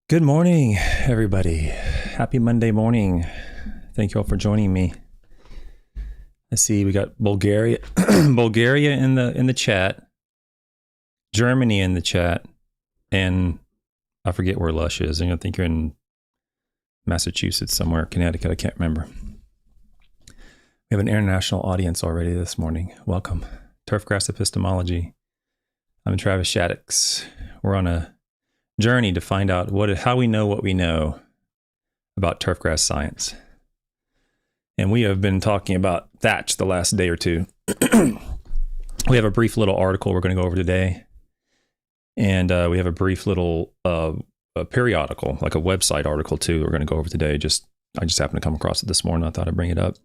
Good morning, everybody. Happy Monday morning. Thank you all for joining me. I see we got Bulgaria, Bulgaria in the chat, Germany in the chat, and I forget where Lush is. I think you're in Massachusetts somewhere, Connecticut. I can't remember. We have an international audience already this morning. Welcome. Turfgrass Epistemology. I'm Travis Shaddix. We're on a journey to find out how we know what we know about turfgrass science. And we have been talking about Thatch the last day or two. We have a brief little article we're going to go over today. And we have a brief little a periodical, like a website article too, we're going to go over today. I just happened to come across it this morning. I thought I'd bring it up.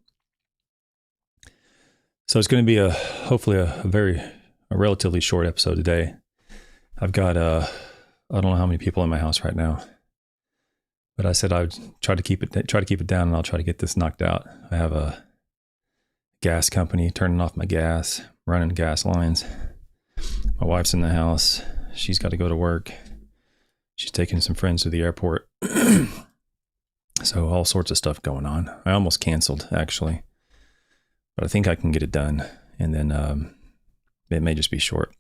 So it's going to be hopefully a relatively short episode today. I've got I don't know how many people in my house right now, but I said I would try to keep it down, and I'll try to get this knocked out. I have a gas company turning off my gas, running gas lines. My wife's in the house. She's got to go to work. She's taking some friends to the airport. So all sorts of stuff going on. I almost canceled, actually, but I think I can get it done, and then it may just be short.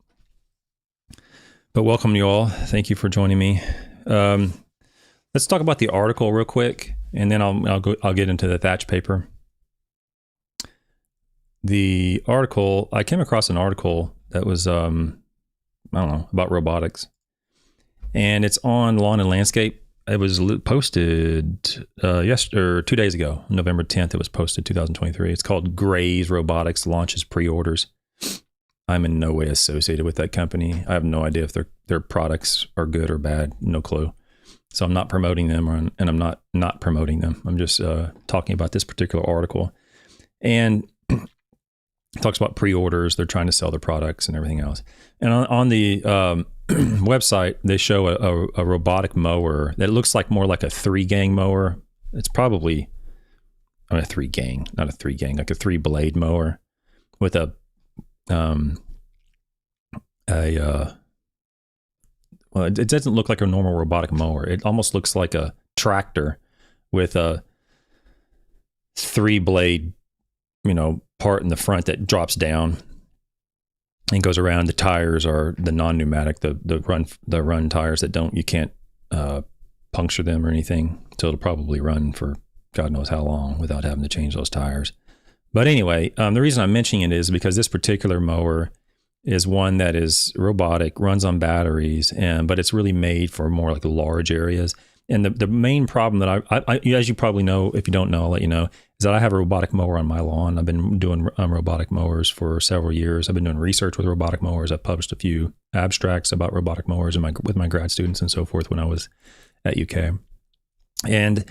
But welcome you all. Thank you for joining me. Let's talk about the article real quick, and then I'll get into the Thatch paper. The article, I came across an article that was I don't know, about robotics, and it's on Lawn and Landscape. It was posted 2 days ago, November 10th. It was posted 2023. It's called Gray's Robotics Launches Pre-Orders. I'm in no way associated with that company. I have no idea if their products are good or bad. No clue. So I'm not promoting them, and I'm not promoting them. I'm just talking about this particular article. And it talks about pre-orders. They're trying to sell their products and everything else. And on the website, they show a robotic mower that looks like more like a 3-gang mower. It's probably a 3-gang, not a 3-gang, like a 3-blade mower with well, it doesn't look like a normal robotic mower. It almost looks like a tractor with a 3-blade, part in the front that drops down and goes around. The tires are the non-pneumatic, the run tires that you can't puncture them or anything. So it'll probably run for God knows how long without having to change those tires. But anyway, the reason I'm mentioning it is because this particular mower is one that is robotic, runs on batteries, but it's really made for more like large areas. And the main problem that I as you probably know, if you don't know, I'll let you know, is that I have a robotic mower on my lawn. I've been doing robotic mowers for several years. I've been doing research with robotic mowers. I've published a few abstracts about robotic mowers with my grad students and so forth when I was at UK. And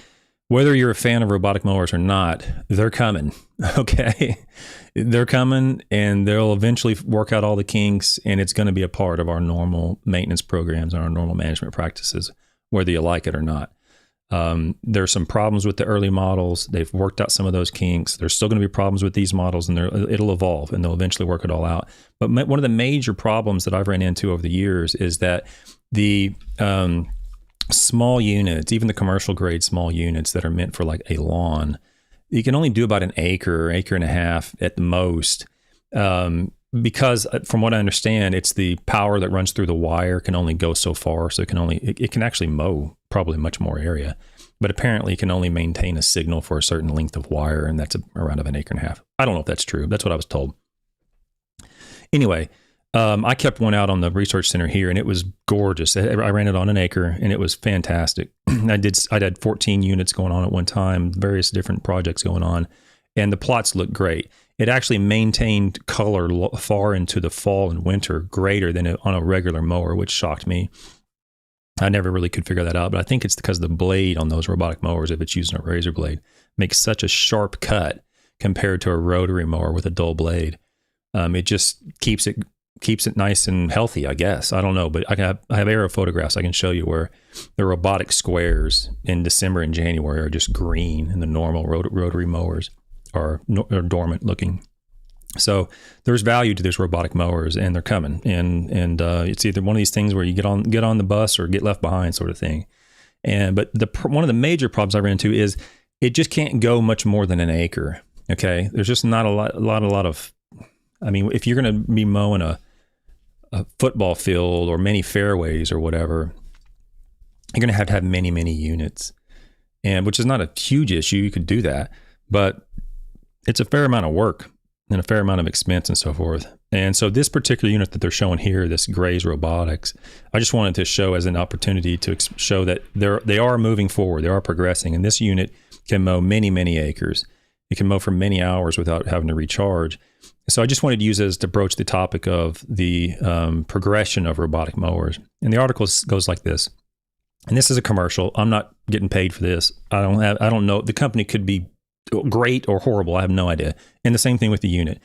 whether you're a fan of robotic mowers or not, they're coming, okay? They're coming, and they'll eventually work out all the kinks, and it's going to be a part of our normal maintenance programs and our normal management practices, whether you like it or not. There's some problems with the early models. They've worked out some of those kinks. There's still going to be problems with these models, and it'll evolve, and they'll eventually work it all out. But one of the major problems that I've ran into over the years is that the small units, even the commercial grade small units that are meant for like a lawn, you can only do about an acre and a half at the most. Because from what I understand, it's the power that runs through the wire can only go so far. So it can actually mow probably much more area, but apparently it can only maintain a signal for a certain length of wire. And that's around an acre and a half. I don't know if that's true. That's what I was told. Anyway, I kept one out on the research center here, and it was gorgeous. I ran it on an acre, and it was fantastic. I had 14 units going on at one time, various different projects going on, and the plots looked great. It actually maintained color far into the fall and winter, greater than on a regular mower, which shocked me. I never really could figure that out, but I think it's because the blade on those robotic mowers, if it's using a razor blade, makes such a sharp cut compared to a rotary mower with a dull blade. It just keeps it nice and healthy, I guess. I don't know, but I have aero photographs I can show you where the robotic squares in December and January are just green, and the normal rotary mowers are dormant looking. So there's value to these robotic mowers, and they're coming. And it's either one of these things where you get on the bus or get left behind, sort of thing. But one of the major problems I ran into is it just can't go much more than an acre. Okay, there's just not a lot of. I mean, if you're going to be mowing a football field or many fairways or whatever, you're going to have many units, and which is not a huge issue. You could do that, but it's a fair amount of work and a fair amount of expense and so forth. And so this particular unit that they're showing here, this Gray's Robotics, I just wanted to show as an opportunity to show that they are moving forward, they are progressing, and this unit can mow many acres. It can mow for many hours without having to recharge. So I just wanted to use this to broach the topic of the progression of robotic mowers. And the article goes like this. And this is a commercial. I'm not getting paid for this. I don't know. The company could be great or horrible. I have no idea. And the same thing with the unit.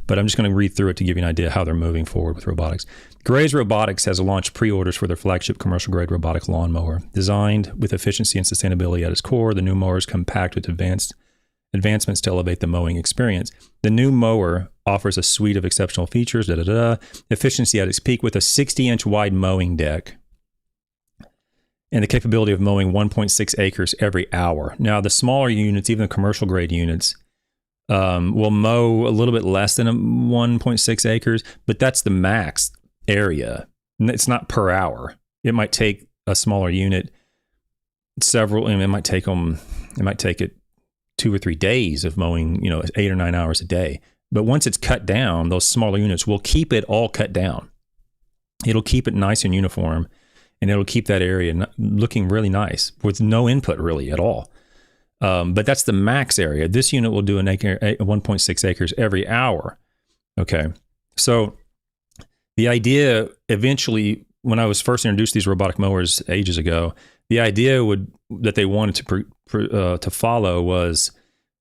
But I'm just going to read through it to give you an idea how they're moving forward with robotics. Gray's Robotics has launched pre-orders for their flagship commercial-grade robotic lawnmower. Designed with efficiency and sustainability at its core, the new mower is compact with advancements to elevate the mowing experience. The new mower offers a suite of exceptional features, efficiency at its peak with a 60-inch wide mowing deck and the capability of mowing 1.6 acres every hour. Now, the smaller units, even the commercial-grade units, will mow a little bit less than 1.6 acres, but that's the max area. It's not per hour. It might take a smaller unit it might take it 2 or 3 days of mowing, 8 or 9 hours a day. But once it's cut down, those smaller units will keep it all cut down. It'll keep it nice and uniform, and it'll keep that area looking really nice with no input really at all. But that's the max area. This unit will do 1.6 acres every hour. Okay. So the idea eventually, when I was first introduced to these robotic mowers ages ago, the idea that they wanted to follow was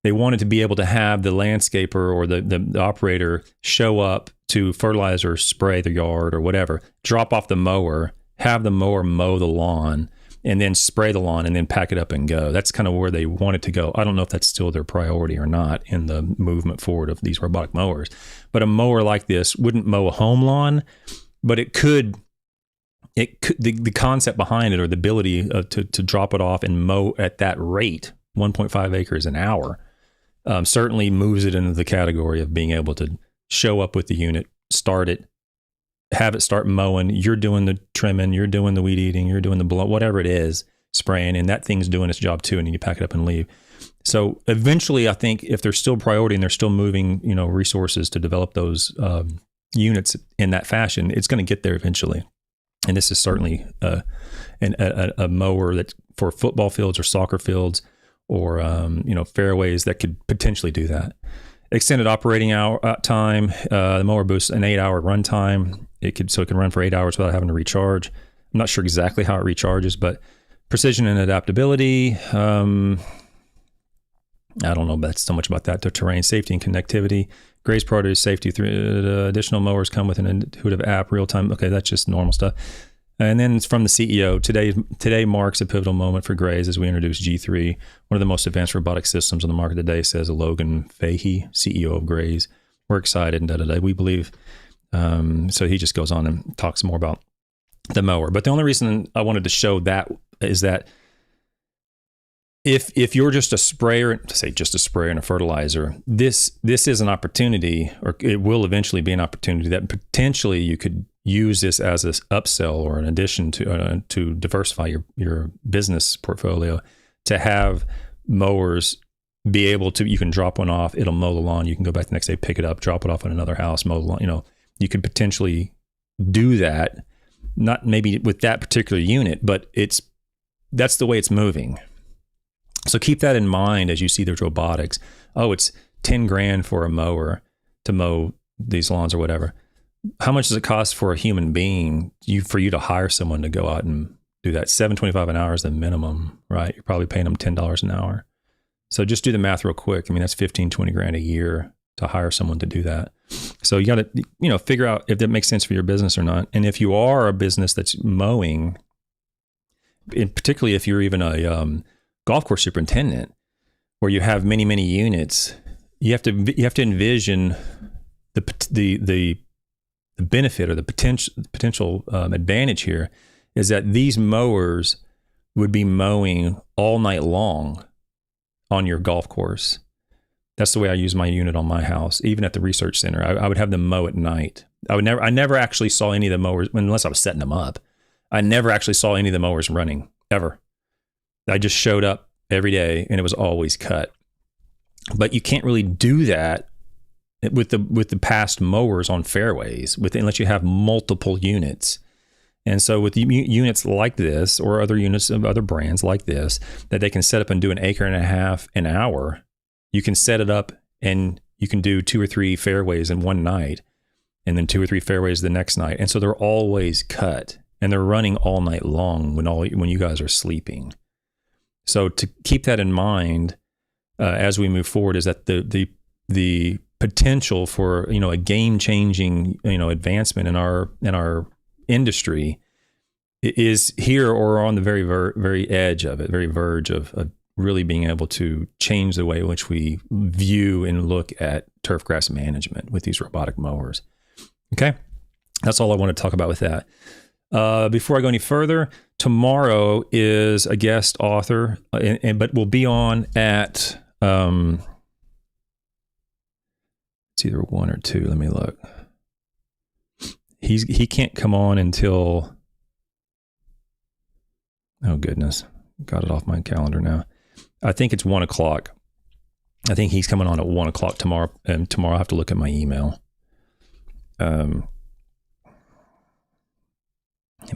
they wanted to be able to have the landscaper or the operator show up to fertilize or spray the yard or whatever, drop off the mower, have the mower mow the lawn, and then spray the lawn and then pack it up and go. That's kind of where they wanted to go. I don't know if that's still their priority or not in the movement forward of these robotic mowers. But a mower like this wouldn't mow a home lawn, but it could the concept behind it, or the ability to drop it off and mow at that rate, 1.5 acres an hour, certainly moves it into the category of being able to show up with the unit, start it, have it start mowing. You're doing the trimming, you're doing the weed eating, you're doing the blow, whatever it is, spraying, and that thing's doing its job too, and you pack it up and leave. So eventually, I think if there's still priority and they're still moving, resources to develop those units in that fashion, it's going to get there eventually. And this is certainly a mower that for football fields or soccer fields or fairways that could potentially do that. Extended operating time. The mower boosts an 8-hour run time. It can run for 8 hours without having to recharge. I'm not sure exactly how it recharges, but precision and adaptability. I don't know about so much about that. The terrain safety and connectivity. Gray's produce safety. Additional mowers come with an intuitive app, real time. Okay, that's just normal stuff. And then it's from the CEO. Today marks a pivotal moment for Gray's as we introduce G3, one of the most advanced robotic systems on the market today, says Logan Fahey, CEO of Gray's. We're excited and we believe. So he just goes on and talks more about the mower. But the only reason I wanted to show that is that if you're just a sprayer and a fertilizer, this is an opportunity, or it will eventually be an opportunity that potentially you could use this as an upsell or an addition to diversify your business portfolio, to have mowers be able to, you can drop one off, it'll mow the lawn, you can go back the next day, pick it up, drop it off at another house, mow the lawn. You could potentially do that, not maybe with that particular unit, but that's the way it's moving. So keep that in mind as you see those robotics. Oh, it's $10,000 for a mower to mow these lawns or whatever. How much does it cost for a human being for you to hire someone to go out and do that? $7.25 an hour is the minimum, right? You're probably paying them $10 an hour. So just do the math real quick. I mean, that's $15,000-$20,000 a year to hire someone to do that. So you got to, figure out if that makes sense for your business or not. And if you are a business that's mowing, and particularly if you're even a golf course superintendent, where you have many units, you have to envision the benefit or the potential advantage here is that these mowers would be mowing all night long on your golf course. That's the way I use my unit on my house. Even at the research center, I would have them mow at night. I never actually saw any of the mowers, unless I was setting them up. I never actually saw any of the mowers running, ever. I just showed up every day and it was always cut. But you can't really do that with the past mowers on fairways unless you have multiple units. And so with units like this, or other units of other brands like this, that they can set up and do 1.5 acres an hour, you can set it up and you can do 2 or 3 fairways in one night, and then 2 or 3 fairways the next night. And so they're always cut, and they're running all night long when you guys are sleeping. So to keep that in mind as we move forward, is that the potential for a game-changing advancement in our industry is here, or on the very very edge of it, very verge of really being able to change the way in which we view and look at turfgrass management with these robotic mowers. Okay, that's all I want to talk about with that. Before I go any further, tomorrow is a guest author, but we'll be on at it's either 1 or 2. Let me look. He can't come on until, oh goodness, got it off my calendar now. I think it's 1 o'clock. I think he's coming on at 1 o'clock tomorrow, and tomorrow I have to look at my email. Let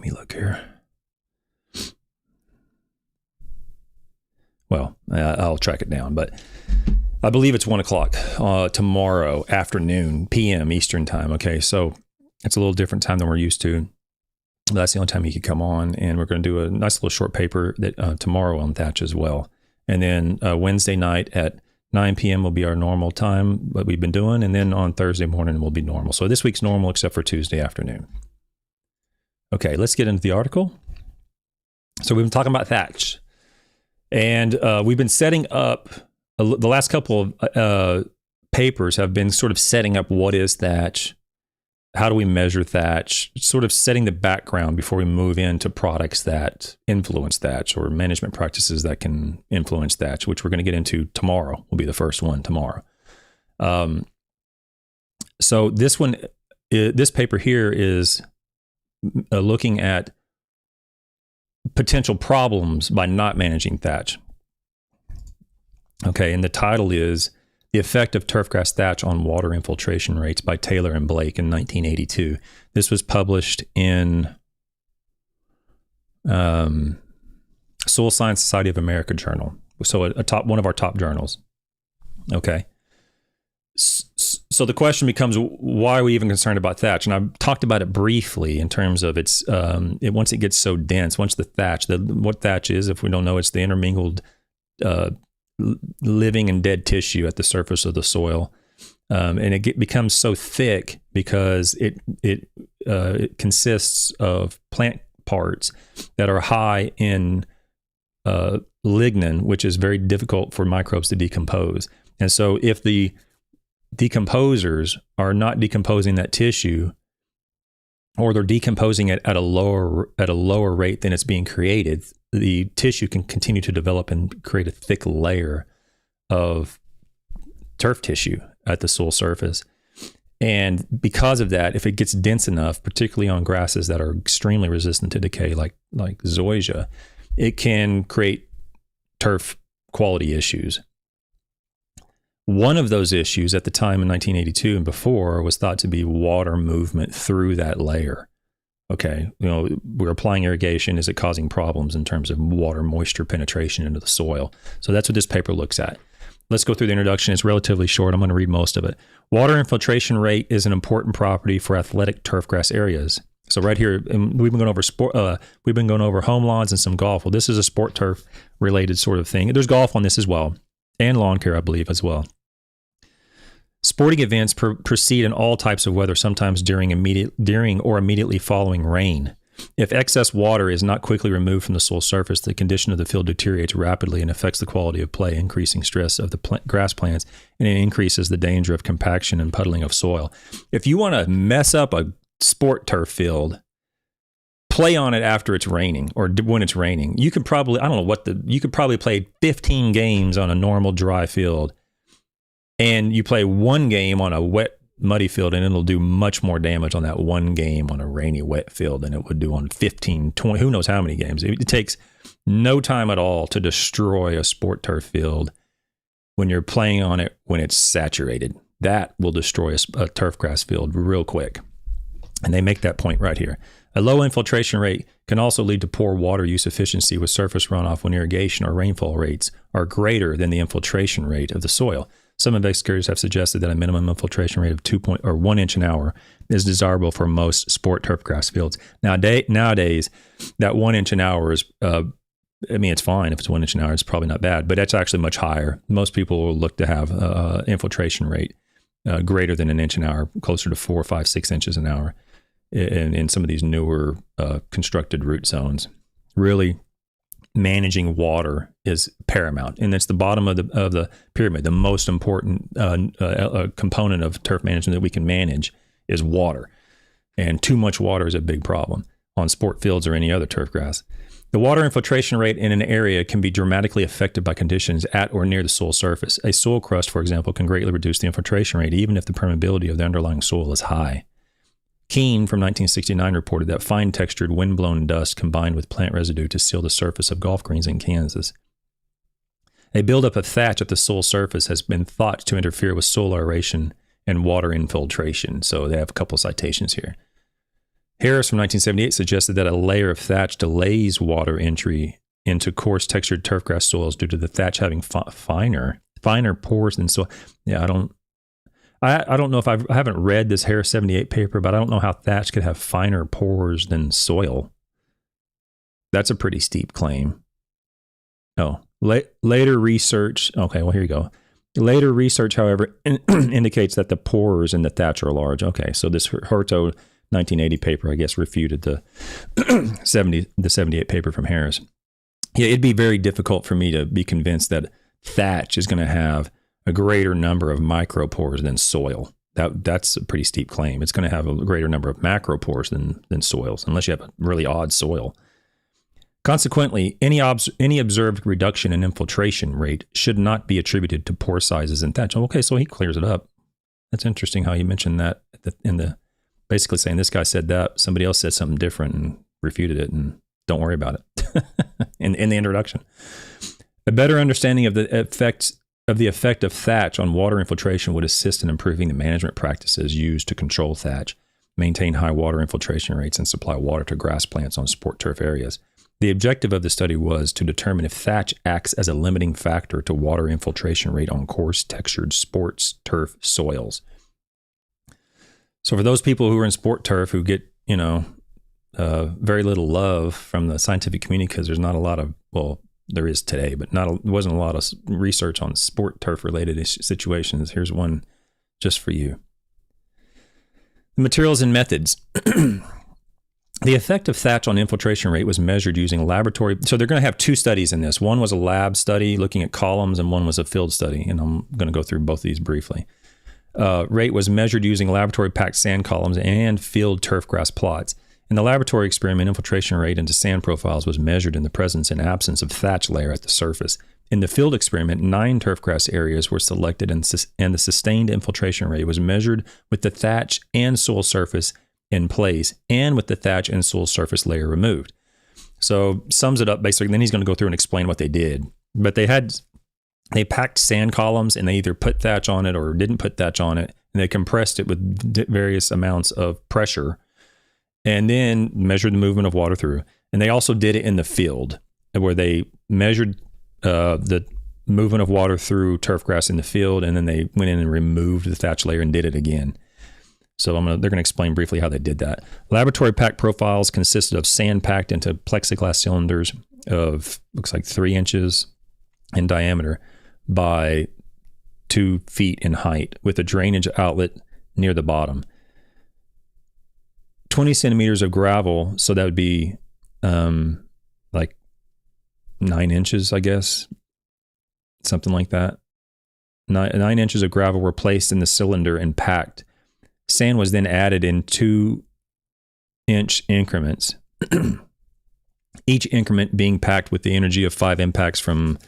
me look here. Well, I'll track it down, but I believe it's 1 o'clock tomorrow afternoon, PM Eastern time. Okay, so it's a little different time than we're used to. But that's the only time he could come on, and we're going to do a nice little short paper that tomorrow on Thatch as well. And then Wednesday night at 9 p.m. will be our normal time, what we've been doing, and then on Thursday morning will be normal. So this week's normal except for Tuesday afternoon. Okay, let's get into the article. So we've been talking about Thatch, and we've been setting up, the last couple of papers have been sort of setting up what is Thatch, how do we measure Thatch, sort of setting the background before we move into products that influence Thatch, or management practices that can influence Thatch, which we're going to get into tomorrow. Will be the first one tomorrow. So this paper here is looking at potential problems by not managing Thatch. Okay, and the title is The Effect of Turfgrass Thatch on Water Infiltration Rates by Taylor and Blake in 1982. This was published in Soil Science Society of America journal. So one of our top journals. Okay. So the question becomes, why are we even concerned about Thatch? And I've talked about it briefly in terms of once it gets so dense, once the Thatch, what Thatch is, if we don't know, it's the intermingled living and dead tissue at the surface of the soil. And it becomes so thick because it consists of plant parts that are high in lignin, which is very difficult for microbes to decompose. And so if the decomposers are not decomposing that tissue, or they're decomposing it at a lower rate than it's being created, the tissue can continue to develop and create a thick layer of turf tissue at the soil surface. And because of that, if it gets dense enough, particularly on grasses that are extremely resistant to decay, like zoysia, it can create turf quality issues. One of those issues at the time in 1982 and before was thought to be water movement through that layer. Okay, we're applying irrigation. Is it causing problems in terms of water moisture penetration into the soil? So that's what this paper looks at. Let's go through the introduction. It's relatively short. I'm going to read most of it. Water infiltration rate is an important property for athletic turfgrass areas. So right here, we've been going over we've been going over home lawns and some golf. Well, this is a sport turf related sort of thing. There's golf on this as well, and lawn care, I believe, as well. Sporting events proceed in all types of weather, sometimes during or immediately following rain. If excess water is not quickly removed from the soil surface, the condition of the field deteriorates rapidly and affects the quality of play, increasing stress of the grass plants, and it increases the danger of compaction and puddling of soil. If you want to mess up a sport turf field, play on it after it's raining or when it's raining. You could probably, I don't know you could probably play 15 games on a normal dry field, and you play one game on a wet, muddy field, and it'll do much more damage on that one game on a rainy, wet field than it would do on 15, 20, who knows how many games. It takes no time at all to destroy a sport turf field when you're playing on it when it's saturated. That will destroy a turfgrass field real quick. And they make that point right here. A low infiltration rate can also lead to poor water use efficiency with surface runoff when irrigation or rainfall rates are greater than the infiltration rate of the soil. Some investigators have suggested that a minimum infiltration rate of 1 inch an hour is desirable for most sport turfgrass fields. Nowadays, that 1 inch an hour is, it's fine. If it's 1 inch an hour, it's probably not bad, but that's actually much higher. Most people will look to have infiltration rate greater than 1 inch an hour, closer to 4, 5, 6 inches an hour in some of these newer constructed root zones. Really, managing water is paramount, and it's the bottom of the pyramid. The most important component of turf management that we can manage is water, and too much water is a big problem on sport fields or any other turf grass. The water infiltration rate in an area can be dramatically affected by conditions at or near the soil surface. A soil crust, for example, can greatly reduce the infiltration rate even if the permeability of the underlying soil is high. Keene from 1969 reported that fine-textured wind-blown dust combined with plant residue to seal the surface of golf greens in Kansas. A buildup of thatch at the soil surface has been thought to interfere with soil aeration and water infiltration. So they have a couple citations here. Harris from 1978 suggested that a layer of thatch delays water entry into coarse textured turfgrass soils due to the thatch having finer pores than soil. Yeah, I don't know if I haven't read this Harris 78 paper, but I don't know how thatch could have finer pores than soil. That's a pretty steep claim. Oh, later research. Okay, well, here you go. Later research, however, indicates that the pores in the thatch are large. Okay, so this Hurto 1980 paper, I guess, refuted the 78 paper from Harris. Yeah, it'd be very difficult for me to be convinced that thatch is going to have a greater number of micropores than soil. That's a pretty steep claim. It's going to have a greater number of macropores than soils, unless you have a really odd soil. Consequently, any observed reduction in infiltration rate should not be attributed to pore sizes in thatch. Okay, so he clears it up. That's interesting how he mentioned that basically saying this guy said that, somebody else said something different and refuted it, and don't worry about it in the introduction. A better understanding of the effect of thatch on water infiltration would assist in improving the management practices used to control thatch, maintain high water infiltration rates, and supply water to grass plants on sport turf areas. The objective of the study was to determine if thatch acts as a limiting factor to water infiltration rate on coarse textured sports turf soils. So for those people who are in sport turf who get, very little love from the scientific community because there's not a lot of, well, there is today, but wasn't a lot of research on sport turf related situations. Here's one just for you. Materials and methods. The effect of thatch on infiltration rate was measured using laboratory. So they're going to have two studies in this. One was a lab study looking at columns, and one was a field study. And I'm going to go through both of these briefly. Rate was measured using laboratory packed sand columns and field turfgrass plots. In the laboratory experiment, infiltration rate into sand profiles was measured in the presence and absence of thatch layer at the surface. In the field experiment, 9 turfgrass areas were selected, and the sustained infiltration rate was measured with the thatch and soil surface in place and with the thatch and soil surface layer removed. So sums it up basically. Then he's going to go through and explain what they did. But they packed sand columns, and they either put thatch on it or didn't put thatch on it, and they compressed it with various amounts of pressure, and then measured the movement of water through. And they also did it in the field, where they measured the movement of water through turfgrass in the field, and then they went in and removed the thatch layer and did it again. So they're going to explain briefly how they did that. Laboratory pack profiles consisted of sand packed into plexiglass cylinders of, looks like 3 inches in diameter by 2 feet in height, with a drainage outlet near the bottom. 20 centimeters of gravel, so that would be like 9 inches, I guess, something like that. 9 inches of gravel were placed in the cylinder and packed. Sand was then added in 2-inch increments. Each increment being packed with the energy of 5 impacts from,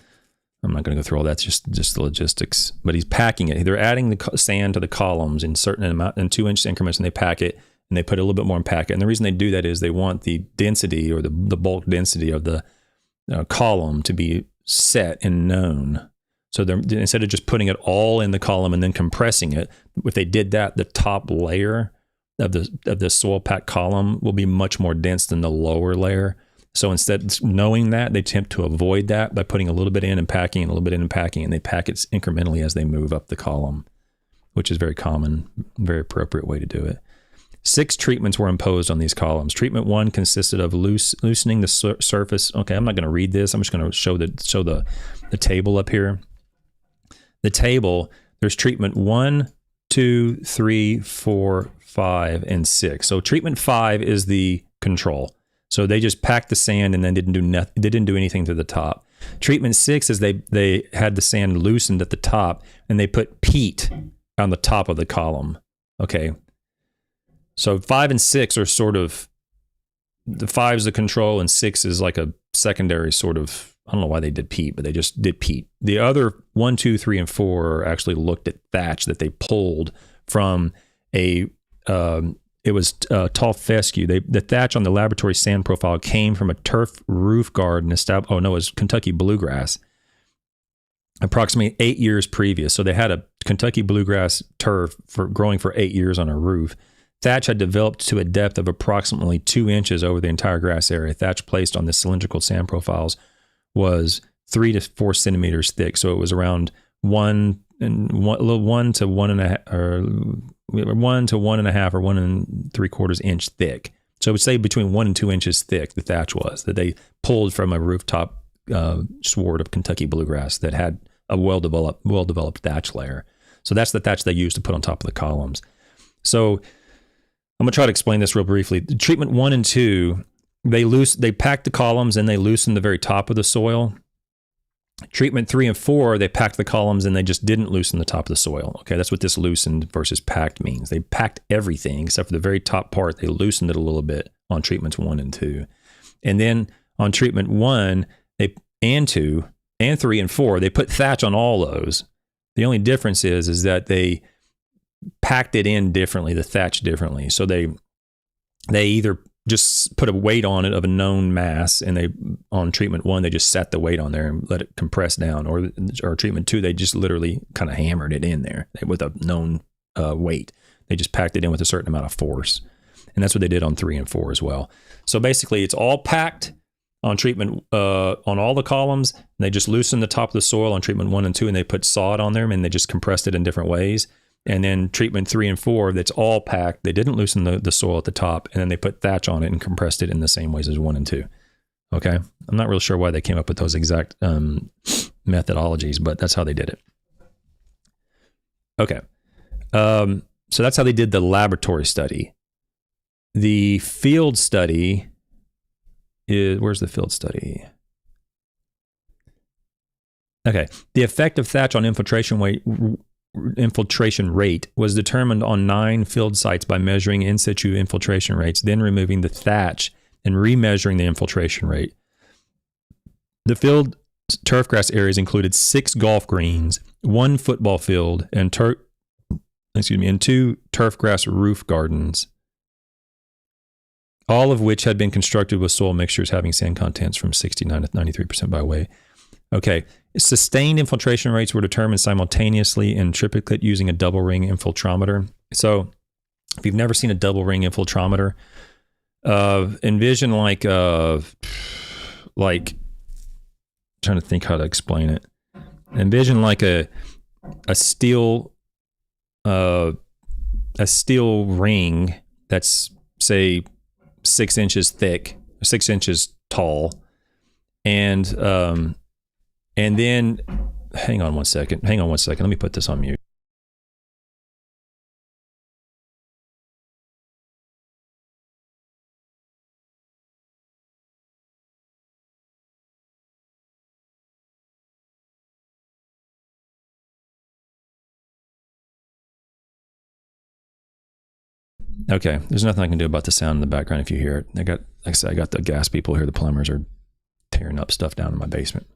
I'm not going to go through all that, it's just the logistics, but he's packing it. They're adding the sand to the columns in certain amount, in 2-inch increments, and they pack it, and they put a little bit more and pack it. And the reason they do that is they want the density, or the bulk density of the column to be set and known. So instead of just putting it all in the column and then compressing it, if they did that, the top layer of the soil packed column will be much more dense than the lower layer. So instead, knowing that, they attempt to avoid that by putting a little bit in and packing, and a little bit in and packing, and they pack it incrementally as they move up the column, which is very common, very appropriate way to do it. 6 treatments were imposed on these columns. Treatment 1 consisted of loosening the surface. Okay, I'm not going to read this. I'm just going to show the table up here. The table, there's treatment 1, 2, 3, 4, 5, and 6. So treatment 5 is the control. So they just packed the sand and then didn't do nothing. They didn't do anything to the top. Treatment 6 is they had the sand loosened at the top, and they put peat on the top of the column. Okay. So 5 and 6 are sort of, the 5 is the control and 6 is like a secondary sort of, I don't know why they did peat, but they just did peat. The other 1, 2, 3, and 4 actually looked at thatch that they pulled from it was tall fescue. The thatch on the laboratory sand profile came from a turf roof garden established. Oh no, it was Kentucky bluegrass. Approximately 8 years previous. So they had a Kentucky bluegrass turf growing for 8 years on a roof. Thatch had developed to a depth of approximately 2 inches over the entire grass area. Thatch placed on the cylindrical sand profiles was 3 to 4 centimeters thick. So it was around 1 to 1.5, or 1 to 1.5 or 1 3/4 inch thick. So I would say between 1 and 2 inches thick, the thatch was, that they pulled from a rooftop sward of Kentucky bluegrass that had a well-developed thatch layer. So that's the thatch they used to put on top of the columns. So I'm going to try to explain this real briefly. Treatment 1 and 2, they packed the columns and they loosened the very top of the soil. Treatment 3 and 4, they packed the columns and they just didn't loosen the top of the soil. Okay, that's what this loosened versus packed means. They packed everything except for the very top part. They loosened it a little bit on treatments 1 and 2. And then on treatment 1 and 2 and 3 and 4, they put thatch on all those. The only difference is that they packed it in differently, the thatch differently. So they either just put a weight on it of a known mass, and on treatment 1 they just set the weight on there and let it compress down, or treatment 2 they just literally kind of hammered it in there with a known weight. They just packed it in with a certain amount of force, and that's what they did on 3 and 4 as well. So basically it's all packed on treatment on all the columns, and they just loosened the top of the soil on treatment 1 and 2, and they put sod on them and they just compressed it in different ways. And then treatment 3 and 4, that's all packed. They didn't loosen the soil at the top, and then they put thatch on it and compressed it in the same ways as 1 and 2. Okay? I'm not really sure why they came up with those exact methodologies, but that's how they did it. Okay. So that's how they did the laboratory study. The field study is, where's the field study? Okay. The effect of thatch on infiltration rate was determined on 9 field sites by measuring in situ infiltration rates, then removing the thatch and remeasuring the infiltration rate. The field turfgrass areas included 6 golf greens, 1 football field, and 2 turfgrass roof gardens, all of which had been constructed with soil mixtures having sand contents from 69 to 93% by weight. Okay, sustained infiltration rates were determined simultaneously in triplicate using a double ring infiltrometer. So if you've never seen a double ring infiltrometer, envision like trying to think how to explain it. Envision like a steel ring that's, say, 6 inches thick, 6 inches tall, and then, hang on one second. Let me put this on mute. Okay, there's nothing I can do about the sound in the background if you hear it. Like I said, I got the gas people here. The plumbers are tearing up stuff down in my basement.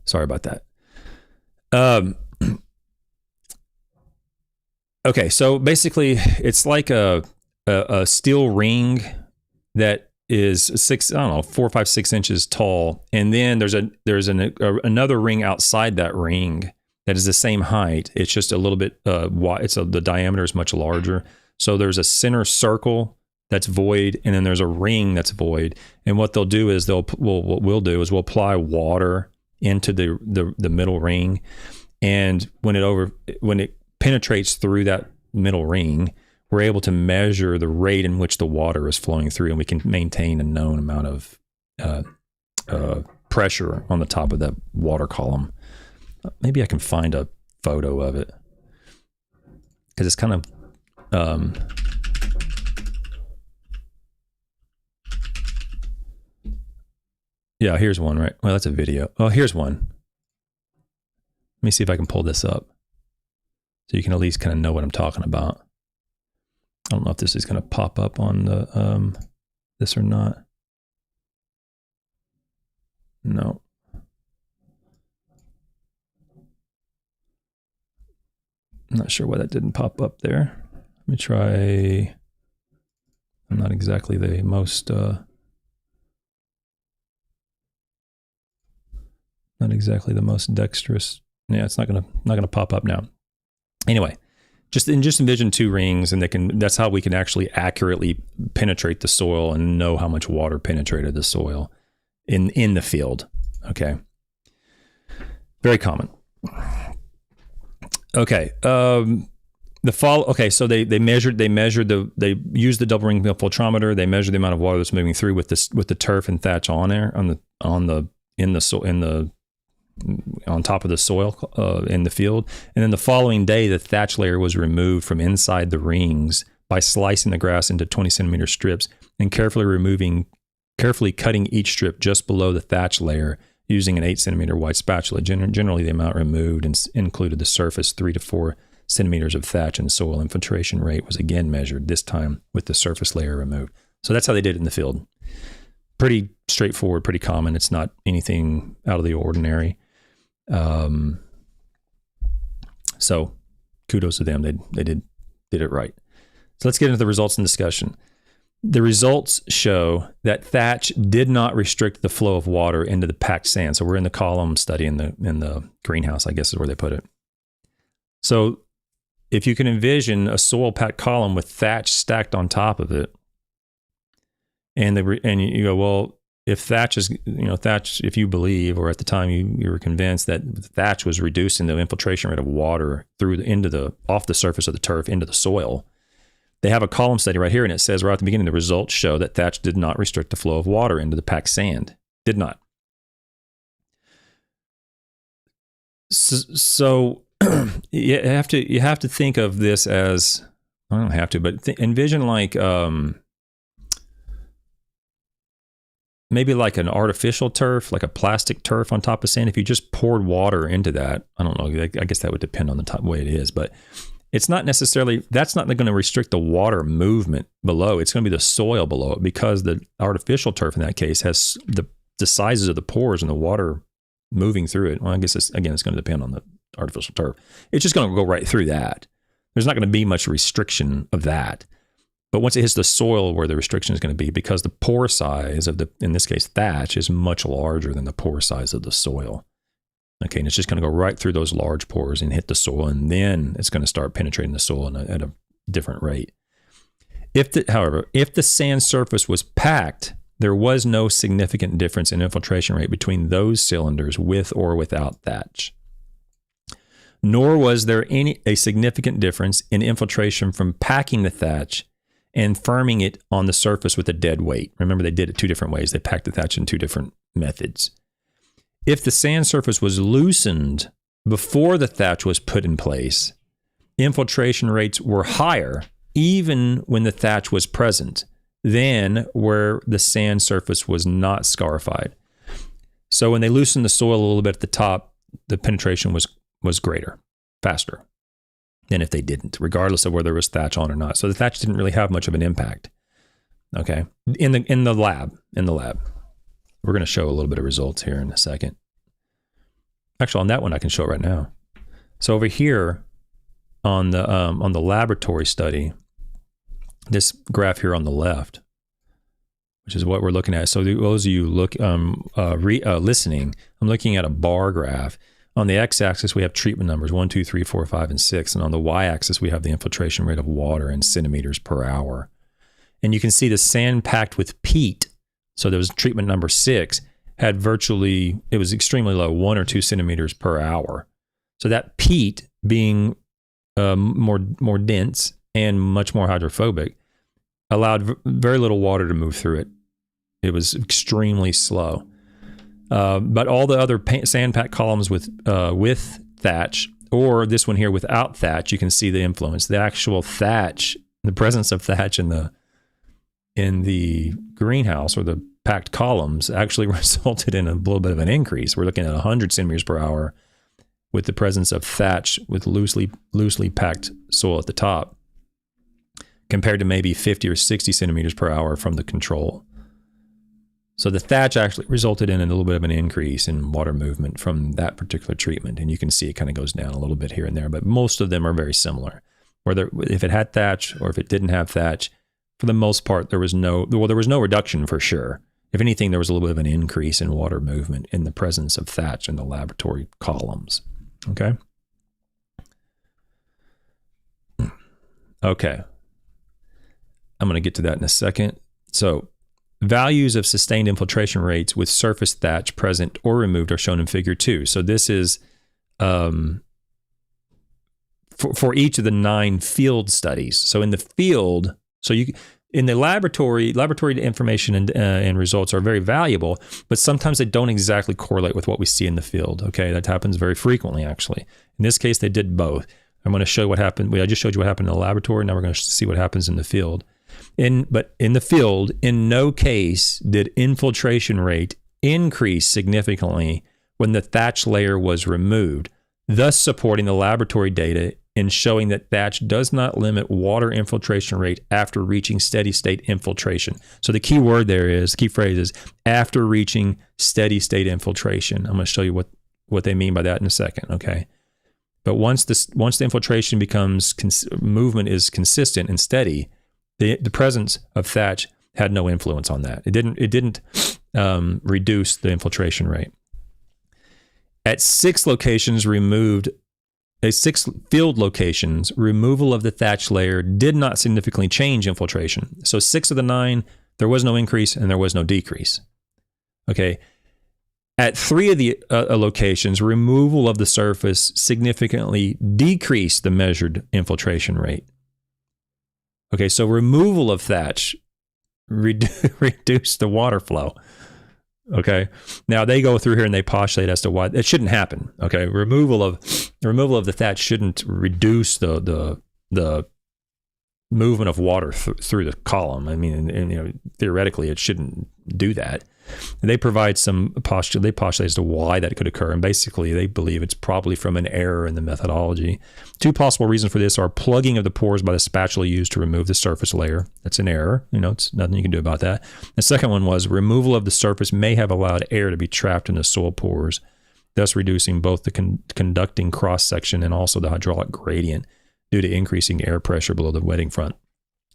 Sorry about that. Okay, so basically, it's like a steel ring that is 4, 5, 6 inches tall, and then there's another ring outside that ring that is the same height. It's just a little bit wide. The diameter is much larger. So there's a center circle that's void, and then there's a ring that's void. And what they'll do is what we'll apply water into the middle ring, and when it penetrates through that middle ring, we're able to measure the rate in which the water is flowing through, and we can maintain a known amount of pressure on the top of that water column. Maybe I can find a photo of it, because it's kind of yeah, here's one, right? Well, that's a video. Oh, here's one. Let me see if I can pull this up so you can at least kind of know what I'm talking about. I don't know if this is going to pop up on the this or not. No. I'm not sure why that didn't pop up there. Let me try. I'm not exactly the most dexterous. Yeah, it's not gonna pop up now. Anyway, just envision two rings, and that's how we can actually accurately penetrate the soil and know how much water penetrated the soil in the field. Okay. Very common. Okay. So they used the double ring filtrometer. They measured the amount of water that's moving through with the turf and thatch on there on top of the soil in the field. And then the following day, the thatch layer was removed from inside the rings by slicing the grass into 20 centimeter strips and carefully cutting each strip just below the thatch layer using an 8 centimeter wide spatula. Generally, the amount removed included the surface 3 to 4 centimeters of thatch, and the soil infiltration rate was again measured, this time with the surface layer removed. So that's how they did it in the field. Pretty straightforward, pretty common. It's not anything out of the ordinary. So kudos to them. They did it right. So let's get into the results and discussion. The results show that thatch did not restrict the flow of water into the packed sand. So we're in the column study in the greenhouse, I guess is where they put it. So if you can envision a soil packed column with thatch stacked on top of it, and you go, well, if thatch is, thatch, if you believe, or at the time you were convinced that thatch was reducing the infiltration rate of water off the surface of the turf into the soil, they have a column study right here, and it says right at the beginning, the results show that thatch did not restrict the flow of water into the packed sand. Did not. So you have to think of this as, I don't have to, but envision like maybe like an artificial turf, like a plastic turf on top of sand. If you just poured water into that, I don't know, I guess that would depend on the way it is, but it's not necessarily, that's not going to restrict the water movement below. It's going to be the soil below it, because the artificial turf in that case has the sizes of the pores and the water moving through it. Well, I guess it's going to depend on the artificial turf. It's just going to go right through that. There's not going to be much restriction of that. But once it hits the soil, where the restriction is going to be, because the pore size of in this case, thatch is much larger than the pore size of the soil. Okay, and it's just going to go right through those large pores and hit the soil, and then it's going to start penetrating the soil at a different rate. However, if the sand surface was packed, there was no significant difference in infiltration rate between those cylinders with or without thatch. Nor was there a significant difference in infiltration from packing the thatch and firming it on the surface with a dead weight. Remember, they did it two different ways. They packed the thatch in two different methods. If the sand surface was loosened before the thatch was put in place, infiltration rates were higher even when the thatch was present than where the sand surface was not scarified. So when they loosened the soil a little bit at the top, the penetration was greater, faster. than if they didn't, regardless of whether there was thatch on or not. So the thatch didn't really have much of an impact. Okay, in the lab. We're going to show a little bit of results here in a second. Actually, on that one, I can show it right now. So over here on the laboratory study, this graph here on the left, which is what we're looking at. So those of you listening, I'm looking at a bar graph. On the x-axis, we have treatment numbers, 1, 2, 3, 4, 5, and 6. And on the y-axis, we have the infiltration rate of water in centimeters per hour. And you can see the sand packed with peat. So there was treatment number 6 had virtually, it was extremely low, 1 or 2 centimeters per hour. So that peat being more dense and much more hydrophobic allowed very little water to move through it. It was extremely slow. But all the other sand packed columns with thatch, or this one here without thatch, you can see the influence. The actual thatch, the presence of thatch in the greenhouse or the packed columns actually resulted in a little bit of an increase. We're looking at 100 centimeters per hour with the presence of thatch with loosely packed soil at the top, compared to maybe 50 or 60 centimeters per hour from the control. So the thatch actually resulted in a little bit of an increase in water movement from that particular treatment. And you can see it kind of goes down a little bit here and there, but most of them are very similar. Whether if it had thatch or if it didn't have thatch, for the most part, there was no reduction for sure. If anything, there was a little bit of an increase in water movement in the presence of thatch in the laboratory columns. Okay. Okay. I'm going to get to that in a second. So values of sustained infiltration rates with surface thatch present or removed are shown in figure 2. So this is for each of the 9 field studies. So in the field, in the laboratory information and results are very valuable, but sometimes they don't exactly correlate with what we see in the field. Okay, that happens very frequently, actually. In this case, they did both. I'm going to show what happened. I just showed you what happened in the laboratory. Now we're going to see what happens in the field. But in the field, in no case did infiltration rate increase significantly when the thatch layer was removed, thus supporting the laboratory data in showing that thatch does not limit water infiltration rate after reaching steady state infiltration. So the key word there is, key phrase is after reaching steady state infiltration. I'm going to show you what they mean by that in a second, okay? But once the infiltration becomes, movement is consistent and steady, the presence of thatch had no influence on that. It didn't reduce the infiltration rate. At 6 field locations, removal of the thatch layer did not significantly change infiltration. So 6 of the 9, there was no increase and there was no decrease. Okay. At 3 of the locations, removal of the surface significantly decreased the measured infiltration rate. Okay, so removal of thatch reduced the water flow. Okay, now they go through here and they postulate as to why it shouldn't happen. Okay, removal of the thatch shouldn't reduce the movement of water through the column. I mean, and theoretically, it shouldn't do that. And they provide some they postulate as to why that could occur, and basically they believe it's probably from an error in the methodology. 2 possible reasons for this are plugging of the pores by the spatula used to remove the surface layer. That's an error. It's nothing you can do about that. The second one was removal of the surface may have allowed air to be trapped in the soil pores, thus reducing both the conducting cross section and also the hydraulic gradient due to increasing air pressure below the wetting front.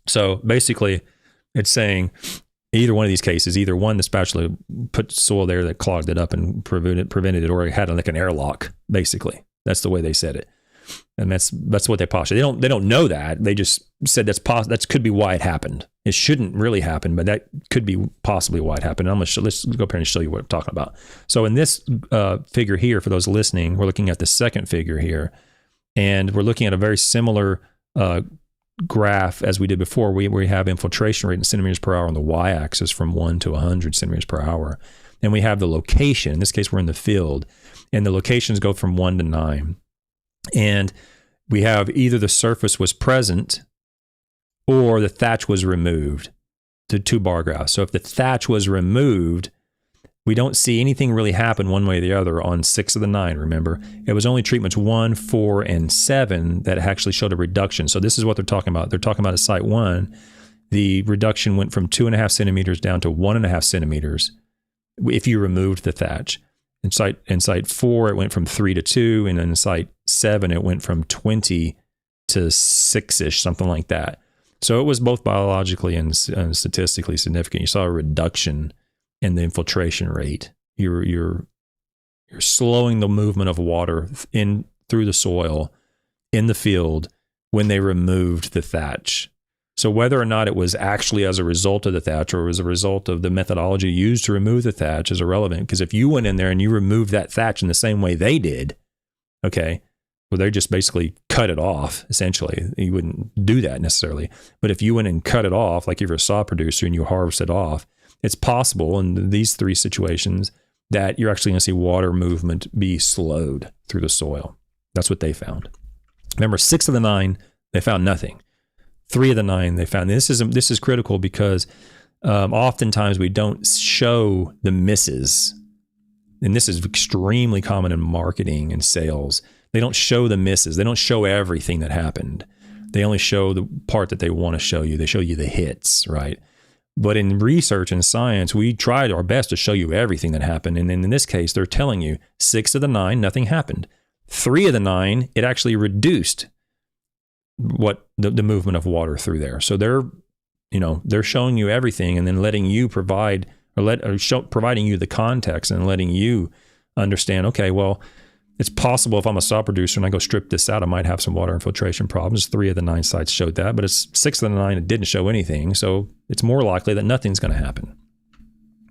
So basically, it's saying either one of these cases, either one, the spatula put soil there that clogged it up and prevented it, or it had like an airlock. Basically, that's the way they said it, and that's what they postulated. They don't know that. They just said that could be why it happened. It shouldn't really happen, but that could be possibly why it happened. And let's go up here and show you what I'm talking about. So in this figure here, for those listening, we're looking at the second figure here, and we're looking at a very similar graph as we did before. We have infiltration rate in centimeters per hour on the y-axis from 1 to 100 centimeters per hour. And we have the location. In this case, we're in the field. And the locations go from 1 to 9. And we have either the surface was present or the thatch was removed to 2 bar graphs. So if the thatch was removed, We don't see anything really happen one way or the other on 6 of the 9, remember? It was only treatments 1, 4, and 7 that actually showed a reduction. So this is what they're talking about. They're talking about at site 1, the reduction went from 2.5 centimeters down to 1.5 centimeters if you removed the thatch. In site 4, it went from 3 to 2, and in site 7, it went from 20 to 6-ish, something like that. So it was both biologically and statistically significant. You saw a reduction in the infiltration rate. You're slowing the movement of water in through the soil in the field when they removed the thatch. So whether or not it was actually as a result of the thatch or as a result of the methodology used to remove the thatch is irrelevant, because if you went in there and you removed that thatch in the same way they did, okay, well, they just basically cut it off, essentially. You wouldn't do that necessarily. But if you went and cut it off, like if you're a saw producer and you harvest it off, it's possible in these 3 situations that you're actually going to see water movement be slowed through the soil. That's what they found. Remember, 6 of the 9, they found nothing. 3 of the 9, they found. This is critical because oftentimes we don't show the misses. And this is extremely common in marketing and sales. They don't show the misses. They don't show everything that happened. They only show the part that they want to show you. They show you the hits, right? But in research and science, we tried our best to show you everything that happened. And in this case, they're telling you 6 of the 9, nothing happened. 3 of the 9, it actually reduced what the movement of water through there. So they're showing you everything and then letting you providing you the context and letting you understand, okay, well, it's possible if I'm a saw producer and I go strip this out, I might have some water infiltration problems. 3 of the 9 sites showed that, but it's 6 of the 9 that didn't show anything. So it's more likely that nothing's going to happen.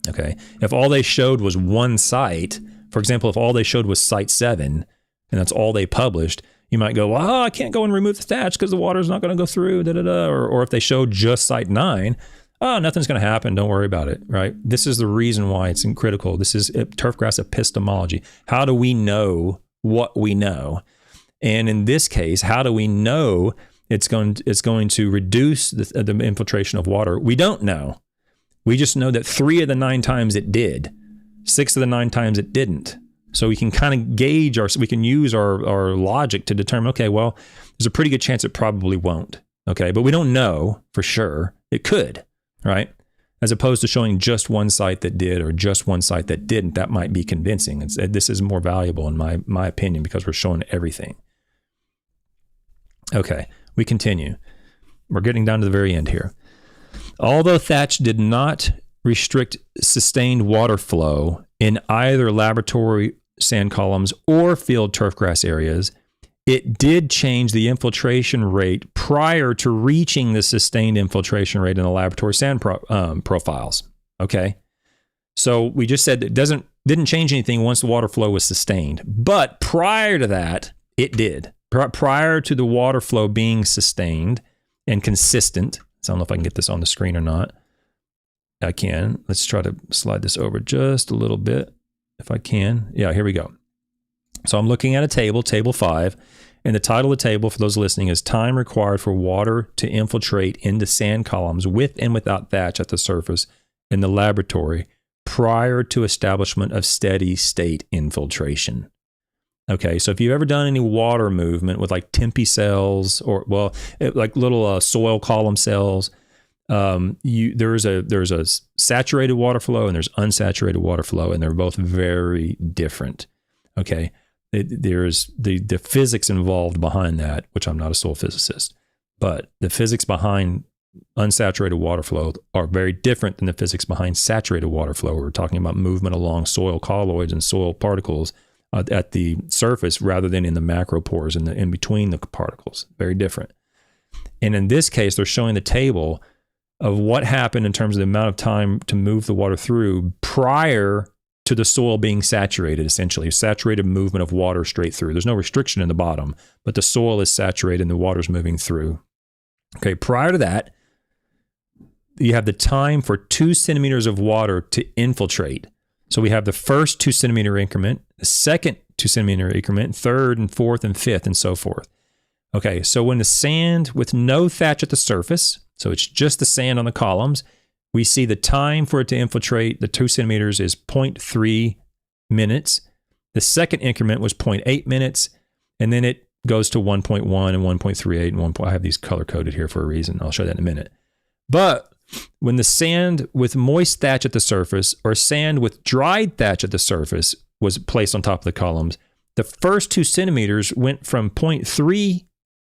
Okay. If all they showed was one site, for example, if all they showed was site 7 and that's all they published, you might go, well, I can't go and remove the thatch because the water's not going to go through, Or if they showed just site 9, nothing's going to happen. Don't worry about it, right? This is the reason why it's critical. This is turfgrass epistemology. How do we know what we know? And in this case, how do we know it's going to reduce the infiltration of water? We don't know. We just know that 3 of the 9 times it did. 6 of the 9 times it didn't. So we can kind of gauge we can use our logic to determine, okay, well, there's a pretty good chance it probably won't. Okay, but we don't know for sure. It could. Right? As opposed to showing just one site that did or just one site that didn't, that might be convincing. This is more valuable in my opinion because we're showing everything. Okay, we continue. We're getting down to the very end here. Although thatch did not restrict sustained water flow in either laboratory sand columns or field turfgrass areas, it did change the infiltration rate prior to reaching the sustained infiltration rate in the laboratory sand profiles. Okay, so we just said it didn't change anything once the water flow was sustained, but prior to that, it did. Prior to the water flow being sustained and consistent. So I don't know if I can get this on the screen or not. I can. Let's try to slide this over just a little bit if I can. Yeah, here we go. So I'm looking at a table, table 5, and the title of the table for those listening is Time Required for Water to Infiltrate into Sand Columns with and Without Thatch at the Surface in the Laboratory Prior to Establishment of Steady State Infiltration. Okay, so if you've ever done any water movement with like Tempe cells or, well, like little soil column cells, there's a saturated water flow and there's unsaturated water flow, and they're both very different. Okay. There's the physics involved behind that, which I'm not a soil physicist, but the physics behind unsaturated water flow are very different than the physics behind saturated water flow. We're talking about movement along soil colloids and soil particles at the surface rather than in the macropores in between the particles. Very different. And in this case, they're showing the table of what happened in terms of the amount of time to move the water through prior to the soil being saturated, essentially. Saturated movement of water straight through. There's no restriction in the bottom, but the soil is saturated and the water's moving through. Okay, prior to that, you have the time for 2 centimeters of water to infiltrate. So we have the first 2 centimeter increment, the second 2 centimeter increment, third and fourth and fifth, and so forth. Okay, so when the sand with no thatch at the surface, so it's just the sand on the columns, we see the time for it to infiltrate the 2 centimeters is 0.3 minutes. The second increment was 0.8 minutes, and then it goes to 1.1 and 1.38 and 1. I have these color coded here for a reason. I'll show that in a minute. But when the sand with moist thatch at the surface or sand with dried thatch at the surface was placed on top of the columns, the first 2 centimeters went from 0.3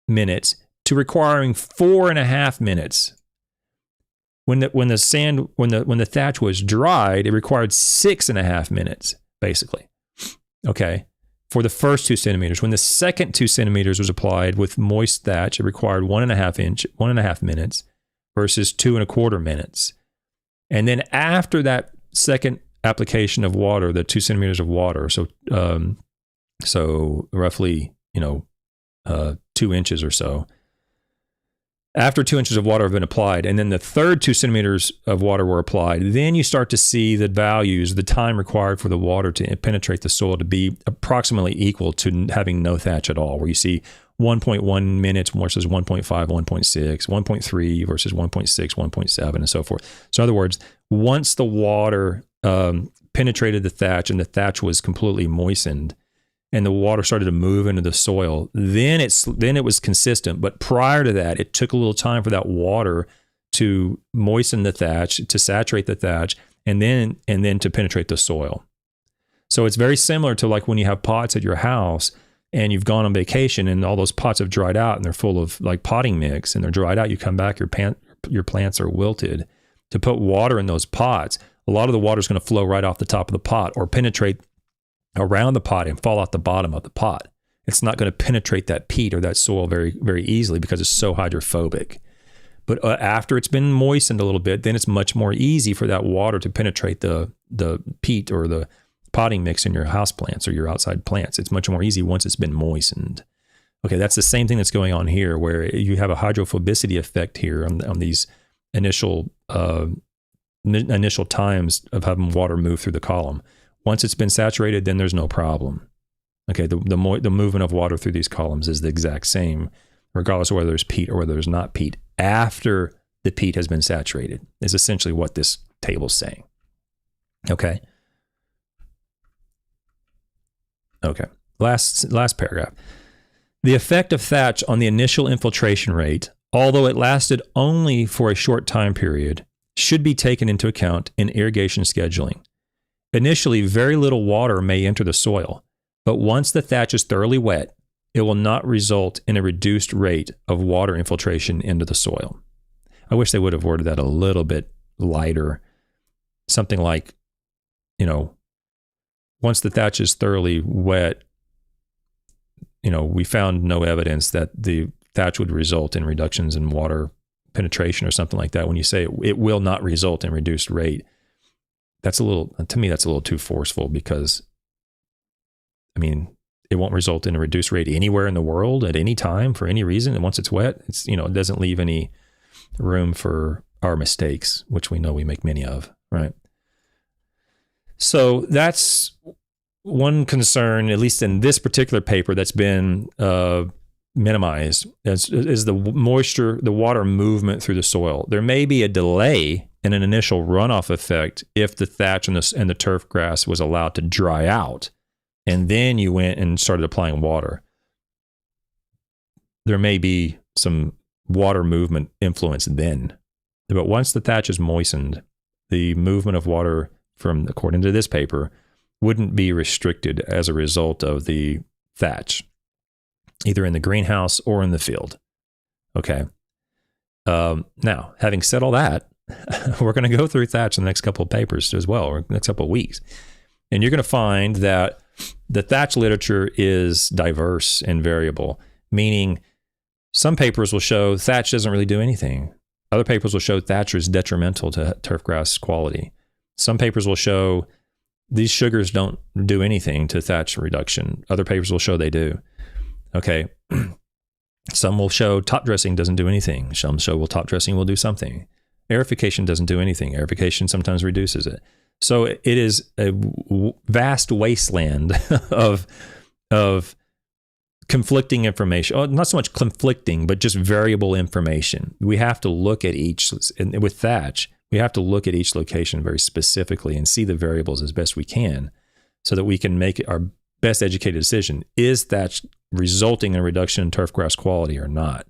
minutes to requiring 4.5 minutes. When the thatch was dried, it required 6.5 minutes, basically. Okay, for the first 2 centimeters. When the second 2 centimeters was applied with moist thatch, it required 1.5 minutes versus 2.25 minutes. And then after that second application of water, the 2 centimeters of water, so roughly 2 inches or so. After 2 inches of water have been applied, and then the third 2 centimeters of water were applied, then you start to see the values, the time required for the water to penetrate the soil to be approximately equal to having no thatch at all, where you see 1.1 minutes versus 1.5, 1.6, 1.3 versus 1.6, 1.7, and so forth. So in other words, once the water penetrated the thatch and the thatch was completely moistened, and the water started to move into the soil, then it was consistent. But prior to that, it took a little time for that water to moisten the thatch, to saturate the thatch, and then to penetrate the soil. So it's very similar to like when you have pots at your house and you've gone on vacation and all those pots have dried out and they're full of like potting mix and they're dried out. You come back, your plants are wilted. To put water in those pots, a lot of the water is going to flow right off the top of the pot or penetrate around the pot and fall out the bottom of the pot. It's not going to penetrate that peat or that soil very, very easily because it's so hydrophobic. But after it's been moistened a little bit, then it's much more easy for that water to penetrate the peat or the potting mix in your house plants or your outside plants. It's much more easy once it's been moistened. Okay, that's the same thing that's going on here, where you have a hydrophobicity effect here on these initial times of having water move through the column. Once it's been saturated, then there's no problem. Okay, the movement of water through these columns is the exact same, regardless of whether there's peat or whether there's not peat. After the peat has been saturated is essentially what this table's saying. Okay. Okay. Last paragraph. The effect of thatch on the initial infiltration rate, although it lasted only for a short time period, should be taken into account in irrigation scheduling. Initially, very little water may enter the soil, but once the thatch is thoroughly wet, it will not result in a reduced rate of water infiltration into the soil. I wish they would have worded that a little bit lighter. Something like, once the thatch is thoroughly wet, we found no evidence that the thatch would result in reductions in water penetration or something like that. When you say it will not result in reduced rate, to me, that's a little too forceful because, it won't result in a reduced rate anywhere in the world at any time for any reason. And once it's wet, it doesn't leave any room for our mistakes, which we know we make many of, right? So that's one concern, at least in this particular paper, that's been minimized, is the moisture, the water movement through the soil. There may be a delay in an initial runoff effect if the thatch and the turf grass was allowed to dry out, and then you went and started applying water. There may be some water movement influence then. But once the thatch is moistened, the movement of water according to this paper, wouldn't be restricted as a result of the thatch, either in the greenhouse or in the field. Okay. Now, having said all that, we're going to go through thatch in the next couple of papers as well, or next couple of weeks. And you're going to find that the thatch literature is diverse and variable, meaning some papers will show thatch doesn't really do anything. Other papers will show thatch is detrimental to turfgrass quality. Some papers will show these sugars don't do anything to thatch reduction. Other papers will show they do. Okay. Some will show top dressing doesn't do anything. Some show top dressing will do something. Aerification doesn't do anything. Aerification sometimes reduces it. So it is a vast wasteland of conflicting information. Oh, not so much conflicting, but just variable information. We have to look at each. And with thatch, We have to look at each location very specifically and see the variables as best we can so that we can make our best educated decision. Is thatch resulting in a reduction in turf grass quality or not?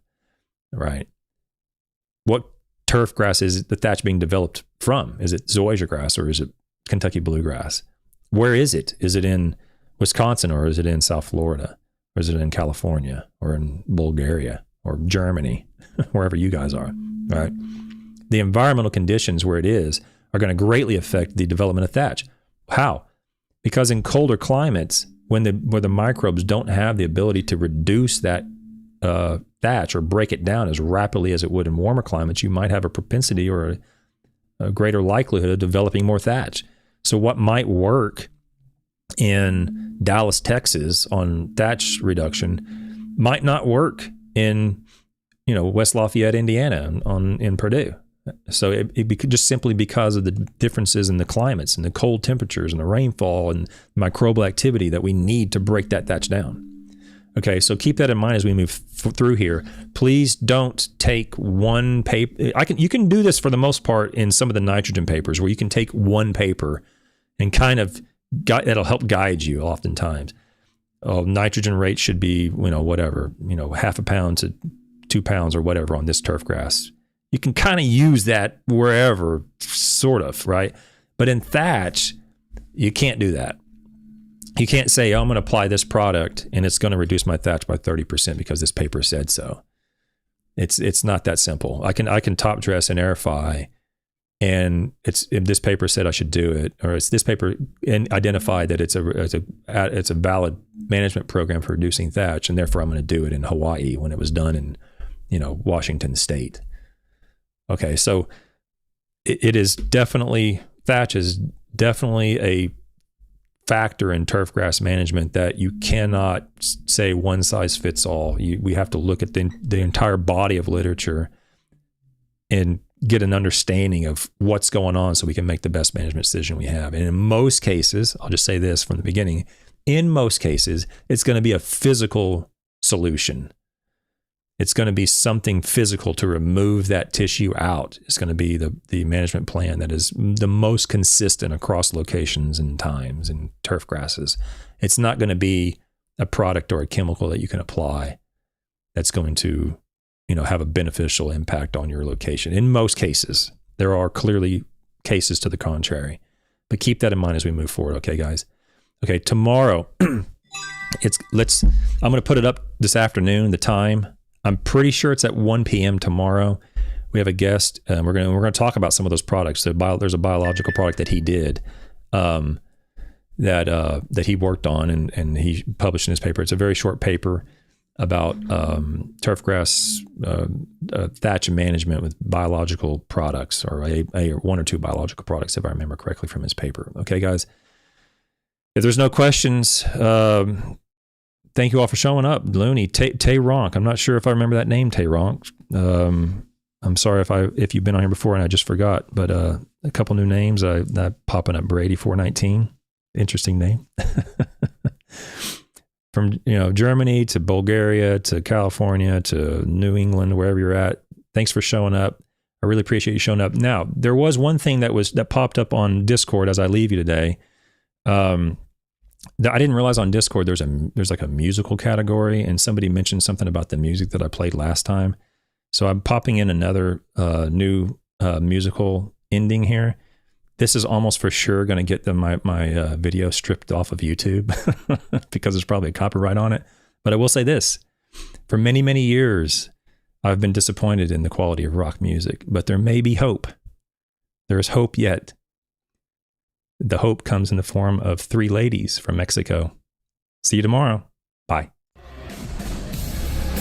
Right. What turf grass is the thatch being developed from? Is it zoysia grass or is it Kentucky bluegrass? Where is it? Is it in Wisconsin or is it in South Florida? Or is it in California or in Bulgaria or Germany, wherever you guys are, right? The environmental conditions where it is are going to greatly affect the development of thatch. How? Because in colder climates, where the microbes don't have the ability to reduce that thatch or break it down as rapidly as it would in warmer climates, you might have a propensity or a greater likelihood of developing more thatch. So what might work in Dallas, Texas on thatch reduction might not work in, West Lafayette, Indiana in Purdue. So it just simply because of the differences in the climates and the cold temperatures and the rainfall and microbial activity that we need to break that thatch down. Okay, so keep that in mind as we move through here. Please don't take one paper. You can do this for the most part in some of the nitrogen papers where you can take one paper and kind of that'll help guide you oftentimes. Nitrogen rate should be, whatever, half a pound to 2 pounds or whatever on this turf grass. You can kind of use that wherever, sort of, right? But in thatch, you can't do that. You can't say, I'm going to apply this product and it's going to reduce my thatch by 30% because this paper said so. It's not that simple. I can top dress and airify, and if this paper said I should do it, or it's this paper and identified that it's a valid management program for reducing thatch, and therefore I'm going to do it in Hawaii when it was done in Washington State. Okay, so it is definitely, thatch is definitely a factor in turf grass management that you cannot say one size fits all. We have to look at the entire body of literature and get an understanding of what's going on so we can make the best management decision we have. And in most cases, I'll just say this from the beginning, in most cases, it's going to be a physical solution. It's going to be something physical to remove that tissue out. It's going to be the management plan that is the most consistent across locations and times and turf grasses. It's not going to be a product or a chemical that you can apply that's going to, have a beneficial impact on your location. In most cases, there are clearly cases to the contrary, but keep that in mind as we move forward. Okay, guys. Okay, tomorrow, I'm going to put it up this afternoon, the time. I'm pretty sure it's at 1 p.m. tomorrow. We have a guest, and we're going to talk about some of those products. So there's a biological product that he did that he worked on and he published in his paper. It's a very short paper about turf grass thatch management with biological products, or or one or two biological products, if I remember correctly from his paper. Okay, guys. If there's no questions, thank you all for showing up. Looney, Tay Ronk. I'm not sure if I remember that name, Tay Ronk. I'm sorry if you've been on here before and I just forgot, but a couple new names. That popping up, Brady 419. Interesting name. From Germany to Bulgaria to California to New England, wherever you're at. Thanks for showing up. I really appreciate you showing up. Now, there was one thing that popped up on Discord as I leave you today. I didn't realize on Discord there's like a musical category, and somebody mentioned something about the music that I played last time. So I'm popping in another new musical ending here. This is almost for sure going to get my video stripped off of YouTube because there's probably a copyright on it. But I will say this: for many, many years, I've been disappointed in the quality of rock music, but there may be hope. There is hope yet. The hope comes in the form of 3 ladies from Mexico. See you tomorrow. Bye.